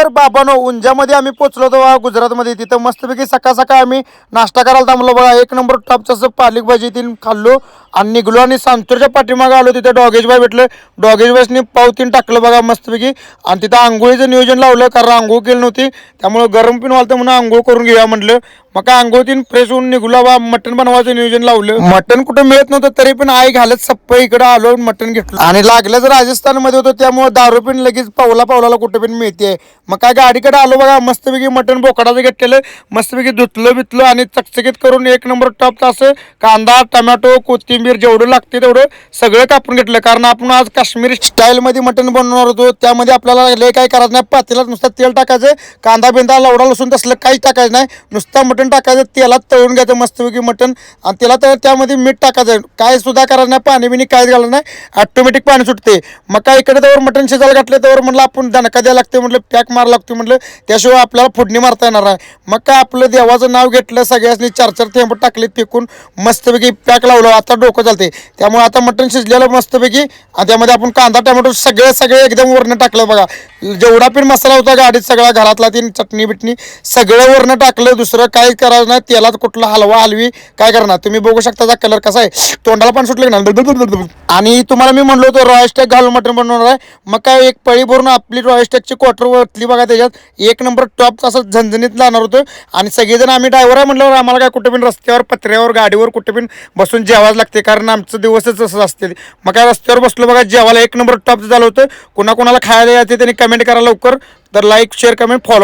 तर बाबांनो उंझामध्ये आम्ही पोहोचलो होतो बघा गुजरातमध्ये. तिथं मस्तपैकी सकाळ सकाळ आम्ही नाश्ता करायला थांबलो बघा. एक नंबर टॉपचं असं पालक भाजी तीन खाल्लो आणि निघलो आणि सांतूरच्या पाठीमागे आलो. तिथे डॉगेश बाई भेटलं. डॉगेश बाईसनी पाव तीन टाकलं बघा मस्तपैकी आणि तिथं आंघोळीचं नियोजन लावलं कारण आंघोळ केली नव्हती त्यामुळे गरम पिन वालतं म्हणून आंघोळ करून घेऊया म्हटलं. मग काय आंघोळ तीन फ्रेश होऊन निघलो बा. मटण बनवायचं नियोजन लावलं. मटण कुठं मिळत नव्हतं तरी पण आई घालत सप्प इकडं आलो मटण घेतलं आणि लागलंच राजस्थानमध्ये होतं त्यामुळे दारू पिन लगेच पावला कुठे पण मिळते. मग काय गाडीकडे आलो बघा. मस्तपैकी मटण बोकडाचं घेतलेलं मस्तपैकी धुतलं बितलं आणि चकचकीत करून एक नंबर टॉपचं असं कांदा टमॅटो कोथिंबीर जेवढं लागते तेवढं सगळं कापून घेतलं कारण आपण आज काश्मीरी स्टाईलमध्ये मटण बनवणार होतो. त्यामध्ये आपल्याला लय काय करायचं नाही. पातेल्यात नुसतं तेल टाकायचं कांदा बिंदा लवडा लसूण तसलं काहीच टाकायचं नाही. नुसतं मटण टाकायचं तेलात तळून घ्यायचं मस्तपैकी मटण आणि त्याला तर त्यामध्ये मीठ टाकायचं. काय सुद्धा करायचं नाही. पाणी बिणी काहीच घालायचं नाही. ऑटोमॅटिक पाणी सुटते. मग काय इकडे त्यावर मटण शिजायला घातलं त्यावर म्हटलं आपण दणका द्यायला लागते म्हटलं पॅक मारा लागते म्हटलं त्याशिवाय आपल्याला फोडणी मारता येणार आहे. मग काय आपलं देवाचं नाव घेतलं सगळ्यांनी 4-4 थेंब टाकले फेकून मस्तपैकी पॅक लावलं. आता डोकं चालते त्यामुळे आता मटण शिजलेलं मस्तपैकी आणि त्यामध्ये आपण कांदा टोमॅटो सगळे एकदम वरनं टाकलं बघा. जेवढा पण मसाला होता गाडीत सगळा घरातला तीन चटणी बिटणी सगळं वरनं टाकलं. दुसरं काही करायचं नाही. तेलात कुठला हलवा हलवी काय करणार तुम्ही बघू शकता. कलर कसा आहे तोंडाला पण सुटलं ना. आणि तुम्हाला मी म्हणलो होतो रॉयल स्टेक घालून मटण बनवणार आहे. मग काय एक पळी भरून आपली रॉयल स्टेकची क्वार्टर वरतली बघा. त्याच्यात एक नंबर टॉप असं झणझणीत लावणार होतं आणि सगळेजण आम्ही ड्रायव्हर आहे म्हटल्यावर आम्हाला काय कुठे पण रस्त्यावर पत्र्यावर गाडीवर कुठे पण बसून जेवायला लागते कारण आमचं दिवसच असं असते. मग काय रस्त्यावर बसलो बघा जेवायला एक नंबर टॉपचं झालं होतं. कोणाला खायला यायचं त्यांनी कमेंट करा लवकर. तर लाईक शेअर कमेंट फॉलो